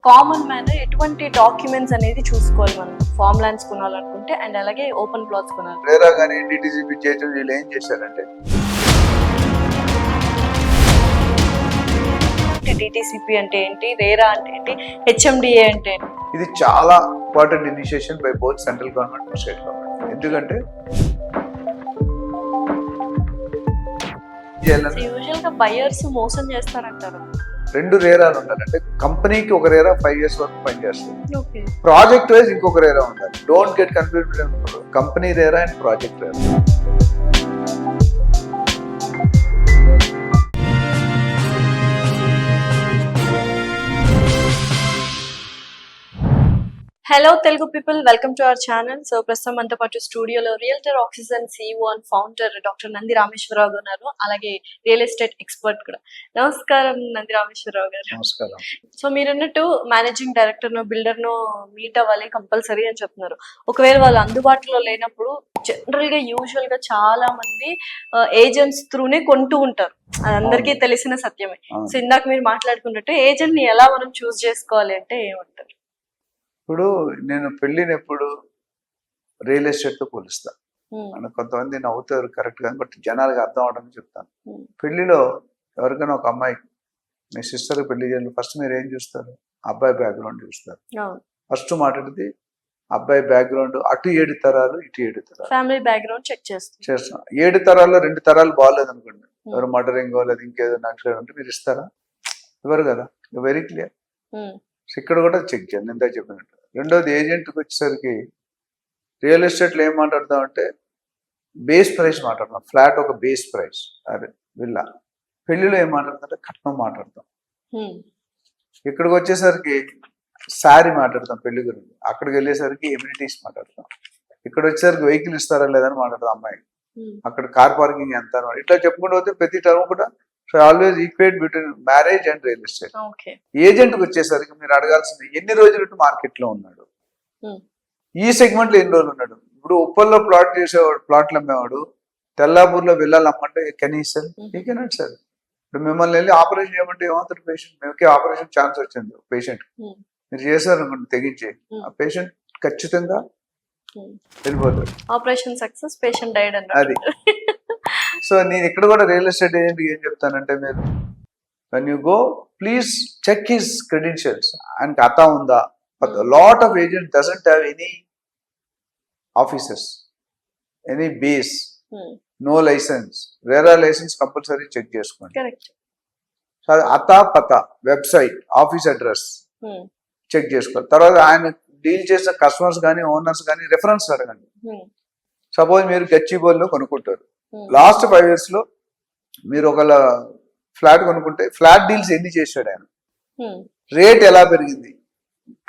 Common man ఎటువంటి documents అనేది చూసుకోవాలి మనం ఫామ్ ల్యాండ్స్ కొనాలనుకుంటే అండ్ అలాగే ఓపెన్ ప్లాట్స్ కొనాలి. రేరా కానీ ఎన్డీటీసీపీ చేయటం వీళ్ళు ఏం చేశారంటే డిటిసిపి అంటే ఏంటి, రేరా అంటే ఏంటి, హెచ్ఎండిఏ అంటే ఏంటి? ఇది చాలా important initiation by both central government and state government. ఎందుకంటే యూజువల్ గా బయర్స్ మోసం చేస్తారంటారు. రెండు రేరాలు ఉండాలి. అంటే కంపెనీకి ఒక రేరా 5 years వరకు పనిచేస్తుంది. ఓకే, ప్రాజెక్ట్ వైజ్ ఇంకొక రేరా ఉండాలి. Don't get confused. Company RERA and project RERA. Hello Telugu people, welcome to our channel. So ప్రస్తుతం మనతో పాటు స్టూడియోలో realtor oxygen CEO and founder doctor Nandi Rameshwar Rao గారు ఉన్నారు. అలాగే రియల్ ఎస్టేట్ ఎక్స్పర్ట్ కూడా. నమస్కారం నంది రామేశ్వరరావు గారు. నమస్కారం. సో మీరన్నట్టు మేనేజింగ్ డైరెక్టర్ ను బిల్డర్ ను మీట్ అవ్వాలి కంపల్సరీ అని చెప్తున్నారు. ఒకవేళ వాళ్ళు అందుబాటులో లేనప్పుడు జనరల్ గా యూజువల్ గా చాలా మంది ఏజెంట్స్ త్రూనే కొంటూ ఉంటారు. అది అందరికీ తెలిసిన సత్యమే. సో ఇందాక మీరు మాట్లాడుకున్నట్టు ఏజెంట్ ని ఎలా మనం చూస్ చేసుకోవాలి అంటే ఏమంటారు? ఇప్పుడు నేను పెళ్ళిని ఎప్పుడు రియల్ ఎస్టేట్ తో పోలుస్తా. కొంతమంది నవ్వుతారు కరెక్ట్ గా, బట్ జనాలకు అర్థం అవడానికి చెప్తాను. పెళ్లిలో ఎవరికైనా ఒక అమ్మాయి మీ సిస్టర్ పెళ్లి చేయాలి, ఫస్ట్ మీరు ఏం చూస్తారు? అబ్బాయి బ్యాక్గ్రౌండ్ చూస్తారు. ఫస్ట్ మాట్లాడితే అబ్బాయి బ్యాక్గ్రౌండ్ అటు 7 తరాలు, ఇటు 7 తరాలు ఫ్యామిలీ బ్యాక్గ్రౌండ్ చెక్ చేస్తాం. 7 తరాల్లో 2 తరాలు బాగాలేదు అనుకోండి, ఎవరు మర్డరింగ్ లేదు ఇంకేదో నక్సలైట్ అంటే మీరు ఇస్తారా? ఇవ్వరు కదా. Very clear. ఇక్కడ కూడా చెక్ చేయాలి ఎంత చెప్పినట్టు. రెండోది ఏజెంట్కి వచ్చేసరికి రియల్ ఎస్టేట్లో ఏం మాట్లాడతాం అంటే బేస్ ప్రైస్ మాట్లాడతాం. ఫ్లాట్ ఒక బేస్ ప్రైస్, అదే విల్లా. పెళ్లిలో ఏం మాట్లాడతాం అంటే కట్నం మాట్లాడతాం. ఇక్కడికి వచ్చేసరికి శారీ మాట్లాడతాం పెళ్లి గురించి. అక్కడికి వెళ్ళేసరికి ఎమ్యూనిటీస్ మాట్లాడతాం. ఇక్కడ వచ్చేసరికి వెహికల్ ఇస్తారా లేదని మాట్లాడతాం అమ్మాయి. అక్కడ కార్ పార్కింగ్ ఎంత, ఇట్లా చెప్పుకుంటూ పోతే ప్రతి టర్మ్ కూడా always equate between marriage and real estate. ఏజెంట్కి వచ్చేసరికి మీరు అడగాల్సింది ఎన్ని రోజులు మార్కెట్ లో ఉన్నాడు, ఈ సెగ్మెంట్ లో ఎన్ని రోజులు ఉన్నాడు. ఇప్పుడు ఉప్పల్లో ప్లాట్ చేసేవాడు, ప్లాట్లు అమ్మేవాడు తెల్లాపూర్లో వెళ్ళాలి అమ్మంటే కనీసం ఈ కెనాట్ సార్. ఇప్పుడు మిమ్మల్ని వెళ్ళి ఆపరేషన్ చేయమంటే ఏమవుతారు పేషెంట్? మేమకే ఆపరేషన్ ఛాన్స్ వచ్చింది పేషెంట్, మీరు చేశారు అనుకోండి తెగించి, ఆ పేషెంట్ ఖచ్చితంగా వెళ్ళిపోతాడు. ఆపరేషన్ సక్సెస్, పేషెంట్ డైడ్ అది. సో నేను ఇక్కడ కూడా రియల్ ఎస్టేట్ ఏజెంట్ ఏం చెప్తానంటే, మీరు when you go please check his credentials and ఖాతా ఉందా. but a lot of agents doesn't have any offices, any base, no license. వేరే లైసెన్స్ కంపల్సరీ చెక్ చేసుకోండి. సో అతా పతా, వెబ్సైట్, ఆఫీస్ అడ్రస్ చెక్ చేసుకోవాలి. తర్వాత ఆయన డీల్ చేసిన కస్టమర్స్ కానీ owners కానీ రెఫరెన్స్ అడగండి. సపోజ్ మీరు గచ్చిబౌలిలో కొనుక్కుంటారు, లాస్ట్ 5 years లో మీరు ఒకళ్ళ ఫ్లాట్ కొనుక్కుంటే ఫ్లాట్ డీల్స్ ఎన్ని చేశాడు ఆయన, రేట్ ఎలా పెరిగింది,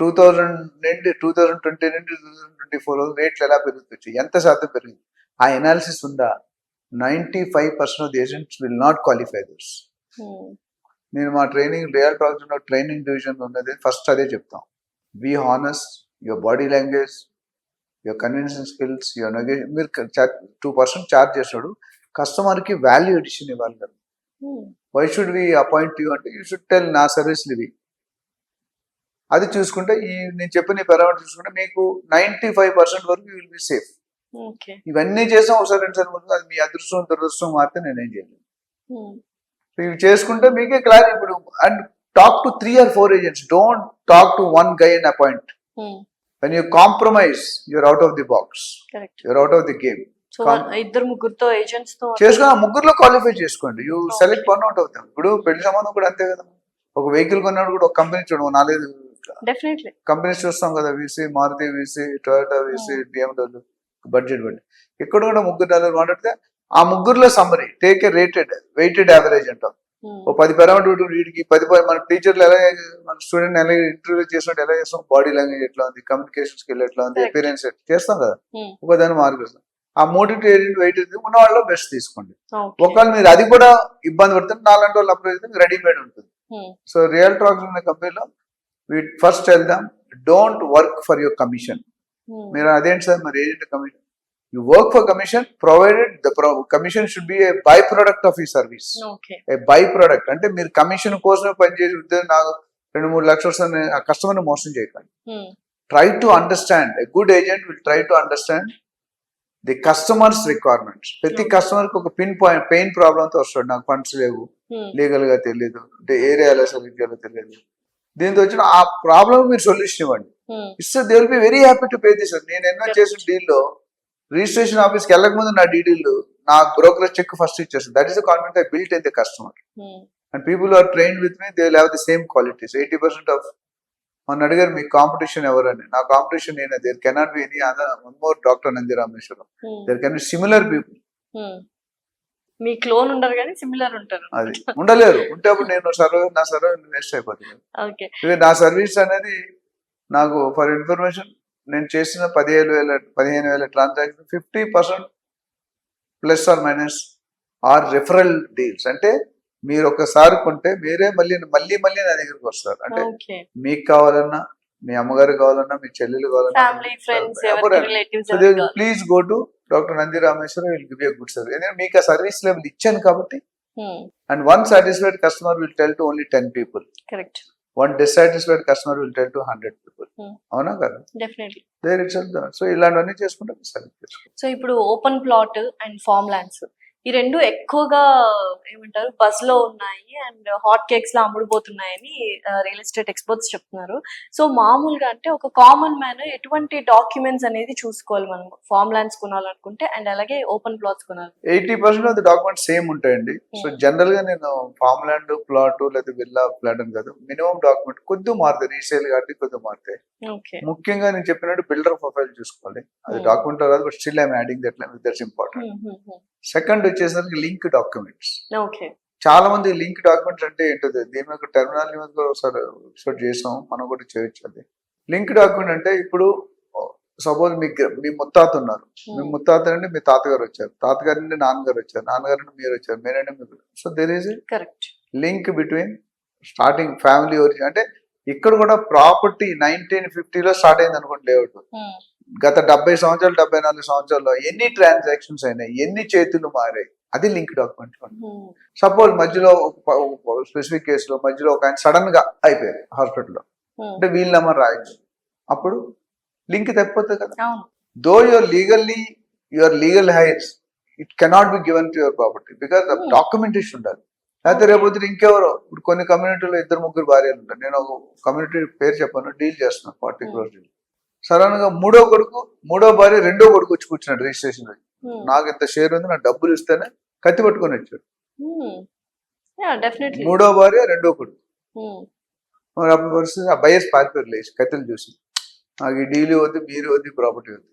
2000 నుండి 2020 నుండి 2024 రేట్లు ఎలా పెరుగుతుంది, ఎంత శాతం పెరిగింది, ఆ ఎనాలిసిస్ ఉందా? 95% of the agents will not qualify this. నేను మా training real talks training division ఉన్నది, ఫస్ట్ అదే చెప్తాం. Be honest, your body language, your convincing skills, your negotiation. మీరు 2% ఛార్జ్ చేస్తాడు, కస్టమర్కి వాల్యూ ఎడిషన్ ఇవ్వాలి కదా. Why should we appoint you అంటే యూ షుడ్ టెల్ నా సర్వీస్లు ఇవి. అది చూసుకుంటే ఈ నేను చెప్పిన పారామీటర్ చూసుకుంటే మీకు 95% వరకు యూ విల్ బి సేఫ్. ఇవన్నీ చేసాం ఒకసారి 2 సార్లు, అది మీ అదృష్టం దురదృష్టం మాత్రం నేనేం చేయలేదు. ఇవి చేసుకుంటే మీకే క్లారిటీ. ఇప్పుడు and talk to 3 or 4 agents. Don't talk to one guy and appoint. When you compromise, you're out of the box. Correct. You're out of the game. So ఇద్దరు ముగ్గురుతో ఏజెంట్స్ తో చేసుకుని ముగ్గురులో క్వాలిఫై చేసుకోండి. You select 1 out of them. ఇప్పుడు పెళ్లి సంబంధం కూడా అంతే కదా. ఒక వెహికల్ కొన్నాడు కూడా ఒక కంపెనీ చూడండి, 4 కంపెనీస్ చూస్తాం కదా. వీసీ, మారుతి వీసీ, టొయోటా వీసీ, BMW, బడ్జెట్ బట్టి. ఇక్కడ కూడా 3 మాట్లాడితే ఆ ముగ్గురులో summary take a weighted average అంటాం. ఓ 10 పారామీటర్ వీడికి 10 మన టీచర్లు ఎలా, మన స్టూడెంట్ ఎలా ఇంటర్వ్యూ చేసినట్టు ఎలా చేస్తాం, బాడీ లాంగ్వేజ్ ఎట్లా ఉంది, కమ్యూనికేషన్ స్కిల్ ఎట్లా ఉంది, అపియరెన్స్ చేస్తాం కదా. ఒకదాన్ని మార్క్ చేస్తాం. ఆ 3 ఏజెంట్ వెయిట్ ఉన్న వాళ్ళలో బెస్ట్ తీసుకోండి. ఒకవేళ మీరు అది కూడా ఇబ్బంది పడుతుంది, 4 వాళ్ళు అప్రోచ్ అయితే రెడీమేడ్ ఉంటుంది. సో రియల్ టాక్స్ ఉన్న కంపెనీలో ఫస్ట్ వెళ్దాం, don't work for your commission. మీరు అదేంటి సార్ మరి agent commission? You work for commission provided the commission should be a byproduct of your service. A byproduct. అంటే మీరు కమిషన్ కోసమే పనిచేసి నాకు 2-3 లక్షలు వస్తుంది ఆ కస్టమర్ని మోసం చేయకండి. Try to understand, a good agent will try to understand the customers requirements. ప్రతి కస్టమర్కి ఒక పెయిన్ ప్రాబ్లంతో వస్తాడు, నాకు ఫండ్స్ లేవు, లీగల్ గా తెలియదు, ఏరియా ఎలా సెలెక్ట్ చేయాలో తెలియదు. దీంతో వచ్చిన ఆ ప్రాబ్లమ్ మీరు సొల్యూషన్ ఇవ్వండి. ఇస్తే they will be very happy to pay this. నేను ఎన్నో చేసిన డీల్లో రిజిస్ట్రేషన్ ఆఫీస్కి వెళ్ళక ముందు నా డీటెయిల్ నా బ్రోకరేజ్ చెక్ ఫస్ట్ ఇచ్చేస్తాను. That is the confidence I built in the customer. And people are trained with me, they will have the same qualities. 80% of మన అడిగారు మీ కాంపిటీషన్ ఎవరని. నా కాంపిటీషన్ నేనే. There cannot be any other one more doctor Nandi Rameshwaram. There can be similar people. మీ clone ఉండరు కానీ similar ఉంటారు. అది ఉండలేరు. ఉంటే అప్పుడు నేను నా సర్వీస్ వేస్ట్ అయిపోతుంది. నా సర్వీస్ అనేది నాకు ఫర్ ఇన్ఫర్మేషన్ నేను చేసిన 15,000 transaction 50% plus or minus are referral deals. అంటే మీరు ఒకసారి కొంటే మీరే మళ్ళీ నా దగ్గరికి వస్తారు. అంటే మీకు కావాలన్నా, మీ అమ్మగారు కావాలన్నా, మీ చెల్లెలు కావాలన్నా, please go to doctor Nandi Rameswaram, will give you good service. ఎందుకంటే మీకు ఆ సర్వీస్ లెవెల్ ఇచ్చాను కాబట్టి. And one satisfied customer will tell to only 10 people. Correct. One dissatisfied customer will tell to 100 people. అవునా కదా? డెఫినెట్లీ. దేర్ ఇట్స్ సో ఇలాంటివన్నీ చేసుకుంటే service. So ఇప్పుడు open plot and farm lands ఈ రెండు ఎక్కువగా ఏమంటారు బజ్ లో ఉన్నాయి అండ్ హాట్ కేక్స్ లో అమ్ముడుపోతున్నాయని రియల్ ఎస్టేట్ ఎక్స్పర్ట్స్ చెప్తున్నారు. సో మామూలుగా అంటే ఒక కామన్ మ్యాన్ ఎటువంటి డాక్యుమెంట్స్ అనేది చూసుకోవాలి మనం ఫార్మ్ ల్యాండ్స్ కొనాలనుకుంటే అండ్ అలాగే ఓపెన్ ప్లాట్స్ కొనాలి? 80% ఆఫ్ ది డాక్యుమెంట్స్ సేమ్ ఉంటాయండి. సో జనరల్ గా నేను ఫార్మ్ ల్యాండ్ ప్లాట్ లేదా విల్లా ఫ్లాట్ అని కాదు, మినిమం డాక్యుమెంట్ కొద్దిగా మారుతాయి, రీసేల్ కాబట్టి కొద్దిగా మారుతాయి. ముఖ్యంగా నేను చెప్పినట్టు బిల్డర్ ప్రొఫైల్ చూసుకోవాలి. అది డాక్యుమెంట్ రాదు, but still I'm adding that's important. Second వచ్చేసరికి లింక్ డాక్యుమెంట్స్. చాలా మంది లింక్ డాక్యుమెంట్స్ అంటే ఏంటది, దీని మీద టెర్మినాలజీ మీద ఒకసారి చేసాం, మనం కూడా చేయొచ్చు. అది లింక్ డాక్యుమెంట్ అంటే ఇప్పుడు సపోజ్ మీ ముత్తాత ఉన్నారు, మీ ముత్తాత నుండి మీ తాతగారు వచ్చారు, తాతగారి నుండి నాన్నగారు వచ్చారు, నాన్నగారి నుండి మీరు వచ్చారు, మీరంటే మీరు. So there is link between starting family origin. అంటే ఇక్కడ కూడా ప్రాపర్టీ 1950లో స్టార్ట్ అయింది అనుకోండి లేఅవుట్. గత 70 సంవత్సరాలు 74 సంవత్సరాల్లో ఎన్ని ట్రాన్సాక్షన్స్ అయినాయి, ఎన్ని చేతులు మారాయి, అది లింక్ డాక్యుమెంట్. సపోజ్ మధ్యలో స్పెసిఫిక్ కేసులో మధ్యలో ఒక ఆయన సడన్ గా అయిపోయారు హాస్పిటల్లో, అంటే వీళ్ళ నెంబర్ రాయొచ్చు, అప్పుడు లింక్ తప్పిపోతుంది కదా. Though your legal heirs, it cannot be given to your property because documentation ఉండాలి. లేకపోతే రేపొద్దు ఇంకెవరో, ఇప్పుడు కొన్ని కమ్యూనిటీలో 2-3 భార్యలు ఉంటారు. నేను ఒక కమ్యూనిటీ పేరు చెప్పాను, డీల్ చేస్తున్నాను 40 crores డీల్. సడన్ గా మూడో భార్య రెండో కొడుకు వచ్చి కూర్చున్నాడు రిజిస్ట్రేషన్. నాకు ఇంత షేర్ ఉంది, నాకు డబ్బులు ఇస్తేనే కత్తి పట్టుకొని వచ్చాడు. మూడో భార్య రెండో కొడుకు. మరి అప్పుడు పరిస్థితి ఆ బయర్స్ పారిపోయారు లేచి కత్తిలు చూసి, నాకు ఈ డీల్ వద్దు, మీరు వద్దు, ప్రాపర్టీ వద్దు.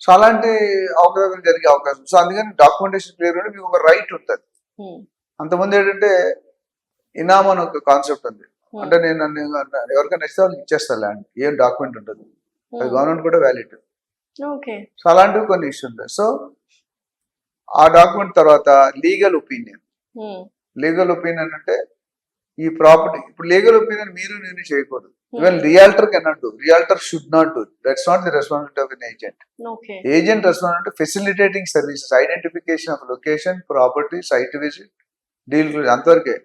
సో అలాంటి అవకాశాలు జరిగే అవకాశం. సో అందుకని డాక్యుమెంటేషన్ క్లియర్ ఉంటే మీకు ఒక రైట్ ఉంటుంది. అంతమంది ఏంటంటే ఇనామ్ అని ఒక కాన్సెప్ట్ ఉంది. అంటే నేను ఎవరికైనా ఇస్తే వాళ్ళకి ఇచ్చేస్తా ల్యాండ్, ఏం డాక్యుమెంట్ ఉంటుంది, అది గవర్నమెంట్ కూడా వ్యాలిడ్. సో అలాంటివి కొన్ని ఇష్యూ ఉంటాయి. సో ఆ డాక్యుమెంట్ తర్వాత లీగల్ ఒపీనియన్. లీగల్ ఒపీనియన్ అంటే ఈ ప్రాపర్టీ, ఇప్పుడు లీగల్ ఒపీనియన్ మీరు నేను చేయకూడదు. Even realtor cannot do, realtor should not do. That's not the responsibility of an agent. Agent responsibility facilitating services, identification of location, property, site visit, deal అంతవరకే.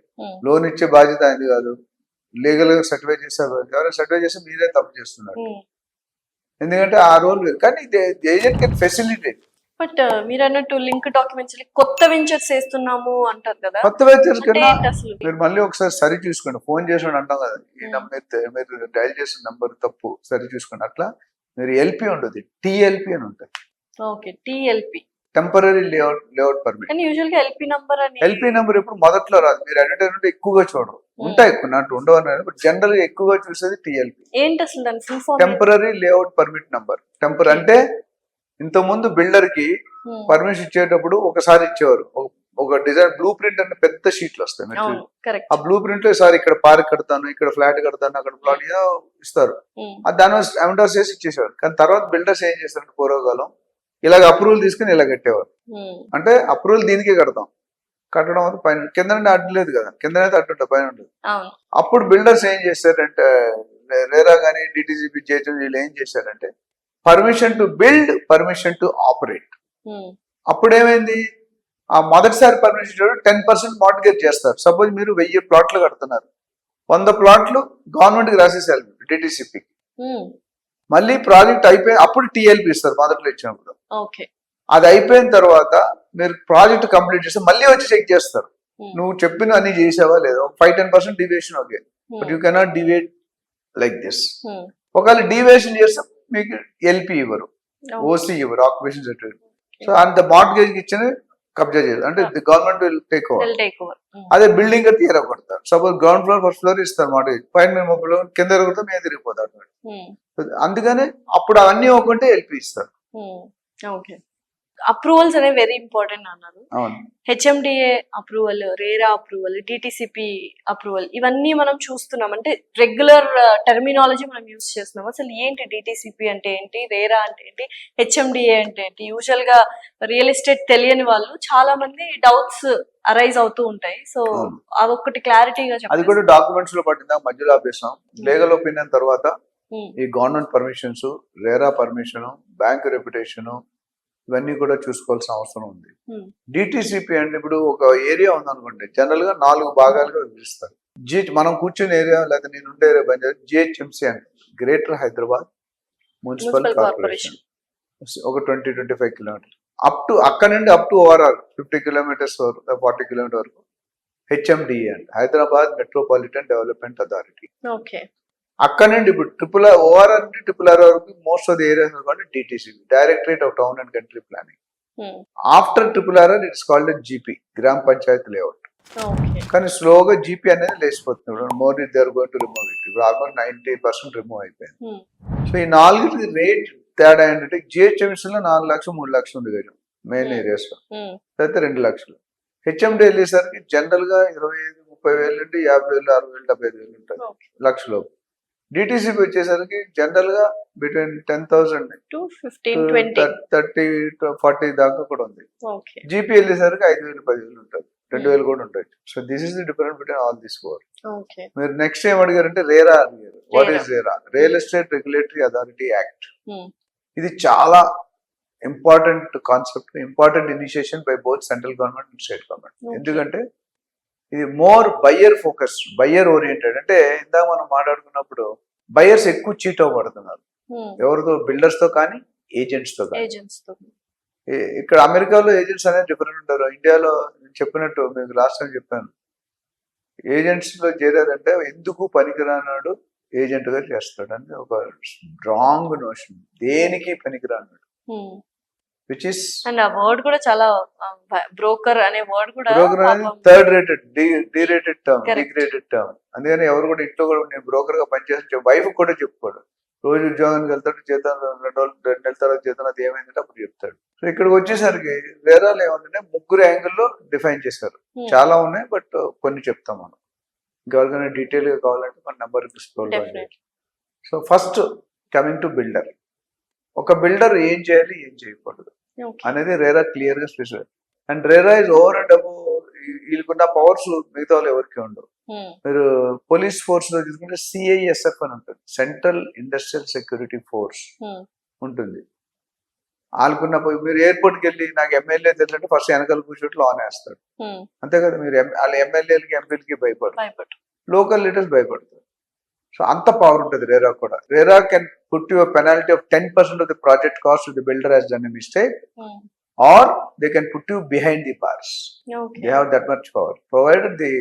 Loan ఇచ్చే బాధ్యత అయింది కాదు, లీగల్ గా సర్టిఫై చేసే ఎవరైనా సర్టిఫై చేస్తే మీరే తప్పు చేస్తున్నారు. ఎందుకంటే ఆ రోల్ లేదు, కానీ ఏజెంట్ కెన్ ఫెసిలిటేట్. బట్ మీరు అన్నట్టు లింక్ డాక్యుమెంట్స్ కొత్త వెంచర్స్ చేస్తున్నాము అంటారు కదా, కొత్త వెంచర్స్ కన్నా మీరు మళ్ళీ ఒకసారి సరి చూసుకోండి. ఫోన్ చేసి అంటాం కదా, ఈ నెంబర్ మీరు డైల్ చేసిన నెంబర్ తప్పు, సరి చూసుకోండి. అట్లా మీరు ఎల్పి ఉండదు, టిఎల్పి అని ఉంటుంది. Okay, TLP temporary layout permit. Usual గా ఎల్పి నెంబర్ ఎప్పుడు మొదట్లో రాదు. మీరు అడ్వర్టైజ్మెంట్ ఎక్కువగా చూడరు, ఉంటాయి కొన్ని నాటు ఉండవని, బట్ జనరల్ గా ఎక్కువగా చూసేది టిఎల్పి. ఏంటి అసలు దాని full form? Temporary layout permit number. అంటే ఇంత ముందు బిల్డర్ కి పర్మిషన్ ఇచ్చేటప్పుడు ఒకసారి ఇచ్చేవారు, ఒక డిజైన్ బ్లూ ప్రింట్ అనే పెద్ద షీట్లు వస్తాయి. ఆ బ్లూ ప్రింట్ లో సార్ ఇక్కడ పార్క్ కడతాను, ఇక్కడ ఫ్లాట్ కడతాను, అక్కడ ప్లాట్ ఇస్తారు. దాని అమెండర్స్ చేసి ఇచ్చేసేవారు. కానీ తర్వాత బిల్డర్స్ ఏం చేస్తారంటే పూర్వకాలం ఇలాగ అప్రూవల్ తీసుకుని ఇలా కట్టేవారు. అంటే అప్రూవల్ దీనికే కడతాం, కట్టడం వల్ల పైన కింద అడ్డు లేదు కదా, కిందనైతే అడ్డు పైన ఉంటుంది. అప్పుడు బిల్డర్స్ ఏం చేశారంటే రేరా కానీ డిటిసిపి చేయడం వీళ్ళు ఏం చేశారంటే permission to build, permission to operate. అప్పుడు ఏమైంది, ఆ మొదటిసారి పర్మిషన్ 10% మార్టిగేజ్ చేస్తారు. సపోజ్ మీరు 1000 ప్లాట్లు కడుతున్నారు, 100 ప్లాట్లు గవర్నమెంట్కి రాసేసారు డిటిసిపికి. Hmm. మళ్ళీ ప్రాజెక్ట్ అయిపోయి అప్పుడు టీఎల్పి ఇస్తారు మొదట్లో ఇచ్చినప్పుడు. ఓకే. అది అయిపోయిన తర్వాత మీరు ప్రాజెక్ట్ కంప్లీట్ చేస్తే మళ్ళీ వచ్చి చెక్ చేస్తారు నువ్వు చెప్పిన అన్ని చేసావా లేదా. 5-10% deviation okay, but you cannot deviate like this. ఒకవేళ డివియేషన్ చేస్తే మీకు ఎల్పి ఇవ్వరు, ఓసీ ఇవ్వరు, ఆక్యుపేషన్ సర్టిఫికేట్. సో అంత మార్ట్గేజ్ ఇచ్చిన కబ్జా చేయాలి అంటే the government will take over. అదే బిల్డింగ్ అయితే ఎరగొడతారు. Suppose ground floor first floor ఇస్తారు మార్ట్గేజ్, పైన మేము 30 ఫ్లోర్ కింద ఎరగొడితే మేము తిరిగిపోతాం. అందుకనే అప్పుడు అవన్నీ ఒకటే ఎల్పి ఇస్తారు. ఓకే. అప్రూవల్స్ అనేవి వెరీ ఇంపార్టెంట్ అన్నారు. అవును. HMDA approval, RERA approval, DTCP approval, ఇవన్నీ మనం చూస్తున్నాం. అంటే రెగ్యులర్ టెర్మినాలజీ మనం యూజ్ చేస్తున్నాం. అసలు ఏంటి డిటిసిపి అంటే ఏంటి, రేరా అంటే ఏంటి, హెచ్ఎండిఏ అంటే ఏంటి? యూజువల్ గా రియల్ ఎస్టేట్ తెలియని వాళ్ళు చాలా మంది డౌట్స్ అరైజ్ అవుతూ ఉంటాయి. సో అదొకటి క్లారిటీగా అది చెప్పండి. కూడా డాక్యుమెంట్స్ లో పట్టిందా మధ్యలో ఆపేసాం. లీగల్ ఒపీనియన్ తర్వాత ఈ government permissions, RERA permission, bank reputation, ఇవన్నీ కూడా చూసుకోవాల్సిన అవసరం ఉంది. డిటిసిపి అంటే ఇప్పుడు ఒక ఏరియా ఉందనుకోండి, జనరల్ గా 4 భాగాలుగా విభజిస్తారు. మనం కూర్చున్న ఏరియా లేదా నేను ఉండే ఏరియా బంజారా జిహెచ్ఎంసి అంటే గ్రేటర్ హైదరాబాద్ మున్సిపల్ కార్పొరేషన్, ఒక 20-25 కిలోమీటర్స్ అప్ టు అక్కడ నుండి అప్ టు ఓవరాల్ 50 కిలోమీటర్స్ వరకు 40 కిలోమీటర్ వరకు హెచ్ఎండిఏ అంటే Hyderabad metropolitan development authority. Okay. అక్కడ నుండి ఇప్పుడు ఓఆర్ఆర్ నుండి RRR వరకు మోస్ట్ ఆఫ్ ది ఏరియాస్ కాబట్టి DTCP, directorate of town and country planning. After RRR it's called GP, gram panchayat layout. కానీ స్లోగా జీపీ అనేది లేచిపోతుంది. More they are going to remove it. ఇప్పుడు ఆల్మోస్ట్ 90% రిమూవ్ అయిపోయింది. సో ఈ 4 రేట్ తేడా ఏంటంటే జిహెచ్ఎంసీలో 4 లక్షలు 3 లక్షలు ఉంది కదా మెయిన్ ఏరియాస్ లో, అయితే 2 లక్షలు. హెచ్ఎండి వెళ్ళేసరికి జనరల్ గా 25-30 వేలు నుండి 50,000, 60,000, 75,000 ఉంటుంది లక్షలో. డిటిసిపి వచ్చేసరికి జనరల్ గా బిట్వీన్ 10,000 to 30-40 దాకా కూడా ఉంది. జీపీ వెళ్ళేసరికి 5,000, 10,000 ఉంటుంది, 2,000 కూడా ఉంటుంది. So this is the difference between all this four. మీరు నెక్స్ట్ ఏం అడిగారంటే రేరా అడిగారు. What is RERA? Real estate regulatory authority act. ఇది చాలా important concept, important initiation by both central government and state government. ఎందుకంటే ఇది more buyer focus, buyer oriented. అంటే ఇందాక మనం మాట్లాడుకున్నప్పుడు బయ్యర్స్ ఎక్కువ చీట్ అవ్వబడుతున్నారు. ఎవరితో? బిల్డర్స్ తో కానీ ఏజెంట్స్ తో కానీ. ఇక్కడ అమెరికాలో ఏజెంట్స్ అనేది డిఫరెంట్ ఉంటారు. ఇండియాలో నేను చెప్పినట్టు మీకు లాస్ట్ టైం చెప్పాను, ఏజెంట్స్ లో చేరారంటే ఎందుకు పనికిరానాడు ఏజెంట్ గా చేస్తాడు అని ఒక రాంగ్ నోషన్. దేనికి పనికిరానాడు, విచ్ ఇస్ అండ్ ఆ వర్డ్ కూడా చాలా బ్రోకర్ అనే వర్డ్ కూడా third rated, derated term, degraded term. అందుకని ఎవరు కూడా ఇంట్లో కూడా నేను బ్రోకర్ గా పనిచేసి వైఫ్ కూడా చెప్పుకోడు. రోజు ఉద్యోగానికి వెళ్తాడు, జీతం 2 నెలల తర్వాత జీతం అది ఏమైందంటే అప్పుడు చెప్తాడు. సో ఇక్కడికి వచ్చేసరికి వేరాలు ఏమంటే 3 యాంగిల్లో డిఫైన్ చేశారు. చాలా ఉన్నాయి, బట్ కొన్ని చెప్తాం మనం. ఇంకెవరికైనా డీటెయిల్ గా కావాలంటే మన నెంబర్ తీసుకోవాలి. So first coming to builder. ఒక బిల్డర్ ఏం చేయాలి, ఏం చేయకూడదు అనేది రేరా క్లియర్ గా specify. And RERA is over and above. వీళ్ళకున్న పవర్స్ మిగతా వాళ్ళు ఎవరికి ఉండవు. మీరు పోలీస్ ఫోర్స్ లో తీసుకుంటే సిఐఎస్ఎఫ్ అని ఉంటుంది, సెంట్రల్ ఇండస్ట్రియల్ సెక్యూరిటీ ఫోర్స్ ఉంటుంది. వాళ్ళకున్న మీరు ఎయిర్పోర్ట్కి వెళ్ళి నాకు ఎమ్మెల్యే తెలిసినట్టు ఫస్ట్ వెనకాల కూర్చోట్లు ఆన్ వేస్తాడు. అంతే కదా, మీరు వాళ్ళ ఎమ్మెల్యేలకి ఎంపీలకి భయపడతారు, లోకల్ లీడర్స్ భయపడతారు. సో అంత పవర్ ఉంటుంది రేరా కూడా. RERA can put you penalty of 10% of the project cost the builder has done a mistake, or they can put you behind the bars. They have that much power provided the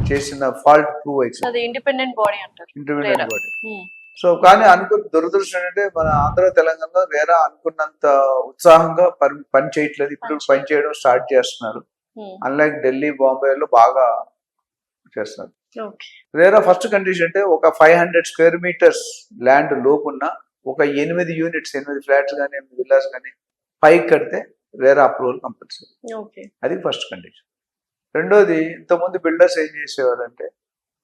చేసిన fault prove అయితే independent body అంటారు. Independent body. So కానీ దురదృష్టం ఏంటంటే మన ఆంధ్ర తెలంగాణలో రేరా అనుకున్నంత ఉత్సాహంగా పని చేయట్లేదు. ఇప్పుడు పని చేయడం స్టార్ట్ చేస్తున్నారు. అన్లైక్ ఢిల్లీ, బాంబేలో బాగా చేస్తున్నారు. రేరా ఫస్ట్ కండిషన్ అంటే ఒక 500 స్క్వేర్ మీటర్స్ ల్యాండ్ లోపున్న ఒక 8 యూనిట్స్, 8 ఫ్లాట్స్ కానీ 8 విల్లాస్ కానీ పైకి కడితే రేరా అప్రూవల్ కంపల్సరీ. అది ఫస్ట్ కండిషన్. రెండోది, ఇంతకుముందు బిల్డర్స్ ఏం చేసేవారంటే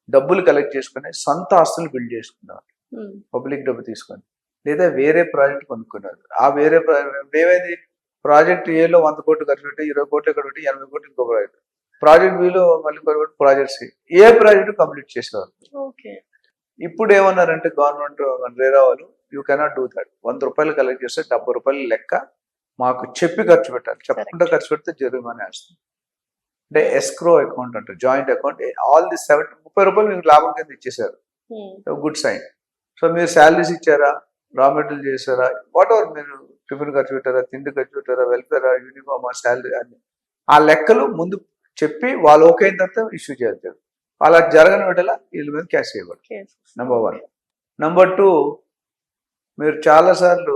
డబ్బులు కలెక్ట్ చేసుకుని సొంత ఆస్తులు బిల్డ్ చేసుకున్నారు, పబ్లిక్ డబ్బు తీసుకొని, లేదా వేరే ప్రాజెక్ట్ కొనుక్కున్నారు. ఆ వేరే ఏమైంది, ప్రాజెక్ట్ ఏలో 100 కోట్లు ఖర్చు పెట్టి 20 కోట్లు ఇక్కడ పెట్టి 80 కోట్లు ఇంకో ప్రాజెక్ట్ బిలో మళ్ళీ ప్రాజెక్ట్స్ ఏ ప్రాజెక్ట్ కంప్లీట్ చేసేవారు. ఇప్పుడు ఏమన్నారంటే గవర్నమెంట్ రేరా వాళ్ళు, యూ కెనాట్ డూ దట్. 100 రూపాయలు కలెక్ట్ చేస్తే 70 రూపాయలు లెక్క మాకు చెప్పి ఖర్చు పెట్టాలి, చెప్పకుండా ఖర్చు పెడితే జరిమానా వేస్తుంది. అంటే ఎస్క్రో అకౌంట్ అంటారు, జాయింట్ అకౌంట్. ఆల్ ది 30 రూపాయలు మీకు లాభం కింద ఇచ్చేసారు, గుడ్ సైన్. సో మీరు శాలరీస్ ఇచ్చారా, రా మెటీరియల్ చేశారా, వాట్ ఎవర్, మీరు టిఫిన్ ఖర్చు పెట్టారా, తిండి ఖర్చు పెట్టారా, వెల్ఫేరా, యూనిఫామ్, శాలరీ అన్ని ఆ లెక్కలు ముందు చెప్పి వాళ్ళు ఓకే అయిన తర్వాత ఇష్యూ చేస్తారు. అలా జరగని విడలా వీళ్ళ మీద క్యాష్ చేయబడదు. నెంబర్ 1. నెంబర్ 2, మీరు చాలాసార్లు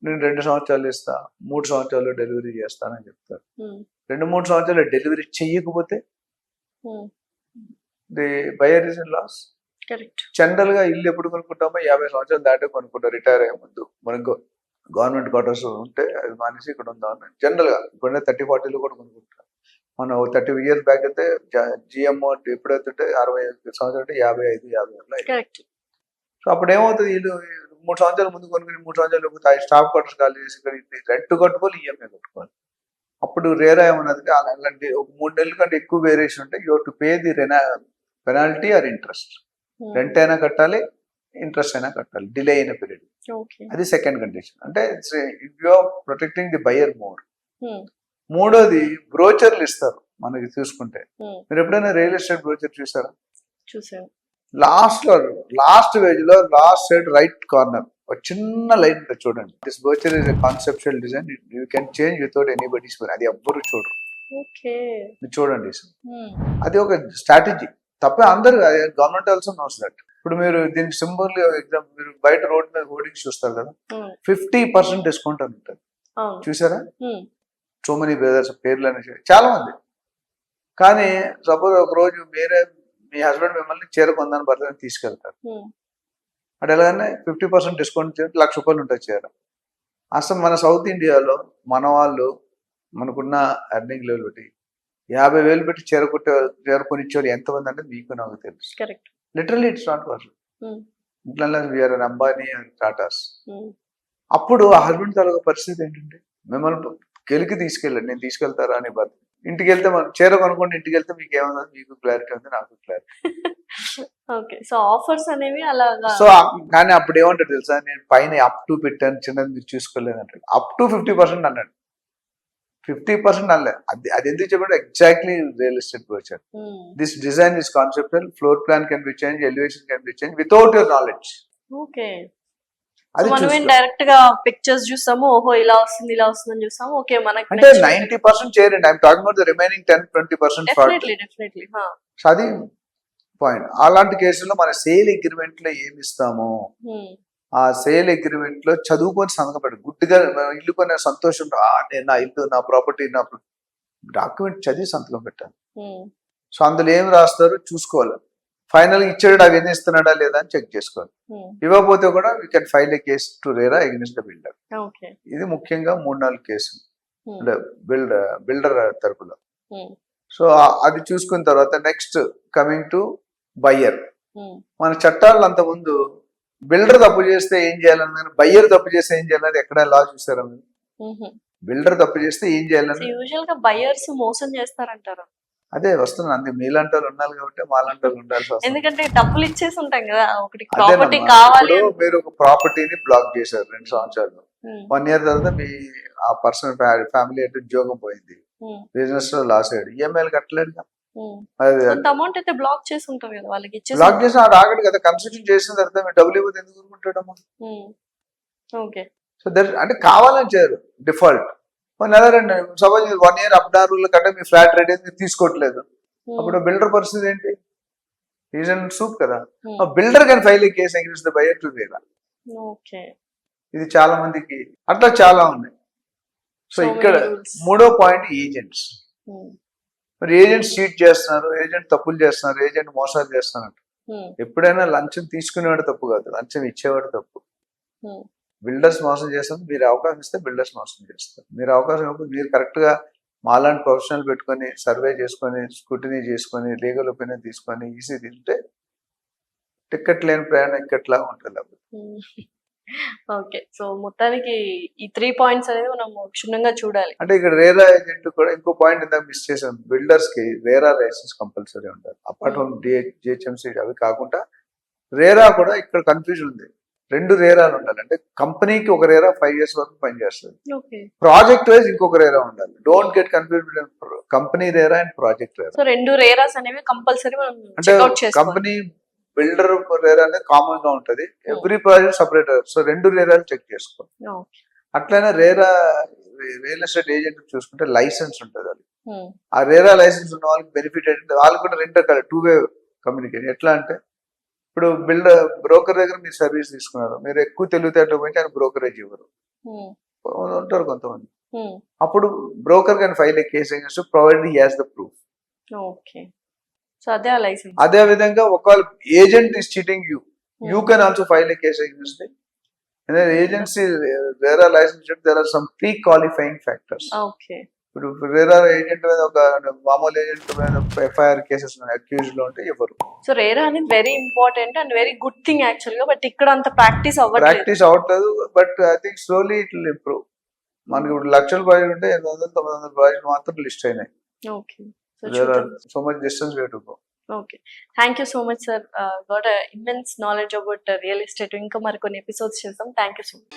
నేను 2 సంవత్సరాలు ఇస్తా, 3 సంవత్సరాలు డెలివరీ చేస్తానని చెప్తారు. 2-3 సంవత్సరాలు డెలివరీ చెయ్యకపోతే the buyer is in loss. General గా ఇల్లు ఎప్పుడు కొనుక్కుంటామో 50 సంవత్సరాలు దాటే కొనుక్కుంటాం, రిటైర్ అయ్యే ముందు. మనకు గవర్నమెంట్ క్వార్టర్స్ ఉంటే అది మానేసి ఇక్కడ ఉందామని జనరల్ గా ఇప్పుడే 30-40 కూడా కొనుక్కుంటాం. మనం 30 years బ్యాక్ అయితే జిఎంఓ ఎప్పుడైతే 60 సంవత్సరాలు అంటే 55-56. సో అప్పుడు ఏమవుతుంది, వీళ్ళు 3 సంవత్సరాల ముందు కొనుక్కుని 3 సంవత్సరాలు స్టాఫ్ క్వార్టర్స్ ఖాళీ చేసి ఇక్కడ రెంట్ కట్టుకోవాలి, ఈఎంఐ కట్టుకోవాలి. అప్పుడు రేరా ఏమన్నది, అలాంటి ఒక 3 నెలల కంటే ఎక్కువ వేరియేషన్ ఉంటే you to pay the penalty or interest. Rent అయినా కట్టాలి, ఇంట్రెస్ట్ అయినా కట్టాలి, డిలే అయిన పీరియడ్. అది సెకండ్ కండిషన్. అంటే you are protecting the buyer more. మూడోది, బ్రోచర్లు ఇస్తారు మనకి చూసుకుంటే. మీరు ఎప్పుడైనా రియల్ ఎస్టేట్ బ్రోచర్ చూసారా? చూసాను. లాస్ట్ పేజ్ లో లాస్ట్ సైడ్ రైట్ కార్నర్ ఒక చిన్న లైన్ ఉంటుంది చూడండి. This brochure is a conceptual design, you can change without anybody's పని. అది ఎవ్వరు చూడరు, మీరు చూడండి. అది ఒక స్ట్రాటజీ తప్ప అందరు గవర్నమెంట్ ఆల్సో నోస్ దట్. ఇప్పుడు మీరు దీనికి సింపుల్ ఎగ్జాంపుల్, మీరు బయట రోడ్ మీద హోర్డింగ్స్ చూస్తారు కదా, 50% డిస్కౌంట్ అని ఉంటుంది, చూసారా? సో మెనీ బ్రదర్స్ పేర్లు అనేసి చాలా మంది. కానీ సపోజ్ ఒక రోజు మీ హస్బెండ్ మిమ్మల్ని చీర కొందని బర్త్డే తీసుకెళ్తారు, అంటే ఎలాగనే 50% డిస్కౌంట్ చేసి ₹1,00,000 ఉంటుంది చీర. అసలు మన సౌత్ ఇండియాలో మన వాళ్ళు మనకున్న ఎర్నింగ్ లెవెల్ బట్టి 50,000 పెట్టి చీర కొనిచ్చేవాళ్ళు ఎంతమంది అంటే మీకు నాకు తెలుసు. Literally it's not work. ఇట్లా అంబానీ అండ్ టాటాస్. అప్పుడు ఆ హస్బెండ్ తాలూకా పరిస్థితి ఏంటంటే, మిమ్మల్ని గెలికి తీసుకెళ్ళండి, నేను తీసుకెళ్తారా అని బాధ. ఇంటికి వెళ్తే మనం చీర కొనుక్కోండి, ఇంటికి వెళ్తే మీకు ఏమన్నా, మీకు క్లారిటీ ఉంది, నాకు క్లారిటీ. సో ఆఫర్స్ అనేవి అలాగా. సో కానీ అప్పుడు ఏమంటారు తెలుసా, నేను పైన అప్ టు పెట్టాను, చిన్నది మీరు చూసుకోలేదు అంటాడు. అప్ టు 50% అన్నాడు. 50% అనలే. అది ఎందుకు చెప్పండి, ఎగ్జాక్ట్లీ రియల్ ఎస్టేట్ వచ్చాడు. This design is conceptual, floor plan can be change, elevation can be change without your knowledge. మనం డైరెక్ట్ గా పిక్చర్స్ చూస్తాము, ఓహో ఇలా వస్తుంది ఇలా వస్తుందని చూస్తాము, ఓకే మనకి అంటే 90% చేయండి. I'm talking about the remaining 10-20%. Definitely. So అది పాయింట్. అలాంటి కేసుల్లో మన సేల్ అగ్రిమెంట్ లో ఏమి ఇస్తామో ఆ సేల్ అగ్రిమెంట్ లో చదువుకొని సంతకం పెట్టు. గుడ్డిగా ఇల్లు కొనే సంతోషం, నేను నా ఇల్లు, నా ప్రాపర్టీ, నా డాక్యుమెంట్ చదివి సంతకం పెట్టాను. సో అందులో ఏం రాస్తారు చూసుకోవాలి. ఫైనల్ ఇచ్చాడు, అవి ఎన్ని ఇస్తున్నాడా లేదా అని చెక్ చేసుకోవాలి. ఇవ్వకపోతే కూడా we can file A case to RERA against the builder. ఇది ముఖ్యంగా 3-4 కేసులు బిల్డర్ తరపులో. సో అది చూసుకున్న తర్వాత నెక్స్ట్ కమింగ్ టు బయ్యర్. మన చట్టాలు అంత ముందు బిల్డర్ తప్పు చేస్తే ఏం చేయాలన్నది, బయ్యర్ తప్పు చేస్తే ఏం చేయాలన్నది ఎక్కడ లా చూసారా? బిల్డర్ తప్పు చేస్తే ఏం చేయాలని. యూజువల్ గా బయ్యర్స్ మోసం చేస్తారంటారు. అదే వస్తుంది, అంతే మీలాంటి వాళ్ళు ఉండాలి కాబట్టి మాలాంటి వాళ్ళు ఉండాల్సి వస్తుంది. ఎందుకంటే డబ్బులు ఇచ్చేసి ఉంటాం కదా, ఒకటి ప్రాపర్టీ కావాలి. మీరు ఒక ప్రాపర్టీని బ్లాక్ చేశారు 2 సంవత్సరాలు, 1 year తర్వాత మీ ఆ పర్సనల్ ఫ్యామిలీ అంటే ఉద్యోగం పోయింది, బిజినెస్ లో లాస్ అయ్యాడు, ఈఎంఐలు కట్టలేదు కదా, అమౌంట్ అయితే బ్లాక్ చేసి ఉంటారు కదా వాళ్ళకి. బ్లాక్ చేసి ఆగడు కదా, కన్స్ట్రక్షన్ చేసిన తర్వాత మీరు డబ్బులు ఇవ్వదు ఎందుకు అనుకుంటాడమ్మా? సో దట్ అంటే కావాలని చేయరు, default. Suppose 1 year up down rule కంటే మీ ఫ్లాట్ రేట్ అయితే తీసుకోవట్లేదు, అప్పుడు బిల్డర్ పరిస్థితి ఏంటి? రీజన్ సూప్ కదా. Builder can file a case against the buyer to RERA. ఇది చాలా మందికి అట్లా చాలా ఉన్నాయి. సో ఇక్కడ 3వ పాయింట్ ఏజెంట్స్. మరి ఏజెంట్స్ చీట్ చేస్తున్నారు, ఏజెంట్ తప్పులు చేస్తున్నారు, ఏజెంట్ మోసాలు చేస్తున్నారు. ఎప్పుడైనా లంచం తీసుకునేవాడు తప్పు కాదు, లంచం ఇచ్చేవాడు తప్పు. బిల్డర్స్ మోసం చేస్తారు, మీరు అవకాశం ఇస్తే బిల్డర్స్ మోసం చేస్తారు. మీరు అవకాశం ఇవ్వకపోతే మీరు కరెక్ట్ గా మాలాంటి ప్రొఫెషనల్ పెట్టుకొని సర్వే చేసుకొని స్క్రూటినీ చేసుకొని లీగల్ ఒపీనియన్ తీసుకొని ఈజీ తింటే టికెట్ లేని ప్రయాణం ఇక్కట్లా ఉంటుంది. ఓకే, సో మొత్తానికి ఈ 3 points అనేది మనం క్షుణ్ణంగా చూడాలి. అంటే ఇక్కడ రేరా ఏజెంట్ కూడా ఇంకో పాయింట్ ఇందాక మిస్ చేసాం, బిల్డర్స్ కి రేరా లైసెన్స్ కంపల్సరీ ఉండాలి. అపార్ట్ ఫ్రమ్ జిహెచ్ఎంసీ అవి కాకుండా రేరా కూడా ఇక్కడ కన్ఫ్యూజన్ ఉంది. రెండు రేరాలు ఉండాలి. అంటే కంపెనీకి ఒక రేరా 5 years వరకు పనిచేస్తుంది. ఓకే. ప్రాజెక్ట్ వైజ్ ఇంకొక రేరా ఉండాలి. Don't get confuse company RERA and project RERA. So 2 రేరాస్ అనేవి కంపల్సరీ మనం అంటే చెక్అవుట్ చేసుకోవాలి. కంపెనీ బిల్డర్ రేరా అనేది కామన్ గా ఉంటది. Every project separate. సో 2 రేరాలు చెక్ చేసుకోవాలి. ఓకే. అట్లనే రేరా రియల్ ఎస్టేట్ ఏజెంట్ చూసుకుంటే లైసెన్స్ ఉంటుంది. అది Hmm. ఆ రేరా లైసెన్స్ ఉన్న వాళ్ళకి బెనిఫిట్ ఏంటంటే వాళ్ళు కూడా 2 రకాల 2-way కమ్యూనికేషన్. ఎట్లా అంటే ఇప్పుడు బ్రోకర్ దగ్గర మీరు సర్వీస్ తీసుకున్నారు, మీరు ఎక్కువ తెలివితేటలు పోయి ఆయన బ్రోకరేజ్ ఇవ్వరు, Hmm. ఉంటారు కొంతమంది. Hmm. అప్పుడు broker can file a case against provide he has the proof. Okay. So అదే ఆ లైసెన్స్. అదే విధంగా ఒకవేళ agent is cheating you can also file a case against the. Agency RERA licence there are some pre qualifying factors. Okay. ఇప్పుడు RERA agent మీద ఒక మామూలు agent మీద FIR కేసెస్ అక్యూజ్ లో ఉంటే ఎవరు. సో రేరా అనేది very important and very good thing actual గా, బట్ ఇక్కడ అంత ప్రాక్టీస్ అవ్వట్లేదు. ప్రాక్టీస్ అవ్వట్లేదు. But I think slowly it will improve. మనకి ఇప్పుడు లక్షల ప్రాజెక్ట్ ఉంటే 800-900 ప్రాజెక్ట్ మాత్రం లిస్ట్ అయినాయి. ఓకే. సో చూద్దాం. So much distance way to go. Okay. Thank you so much sir. Got immense knowledge about real estate. ఇంకా మరికొన్ని ఎపిసోడ్స్ చేద్దాం. Thank you so much.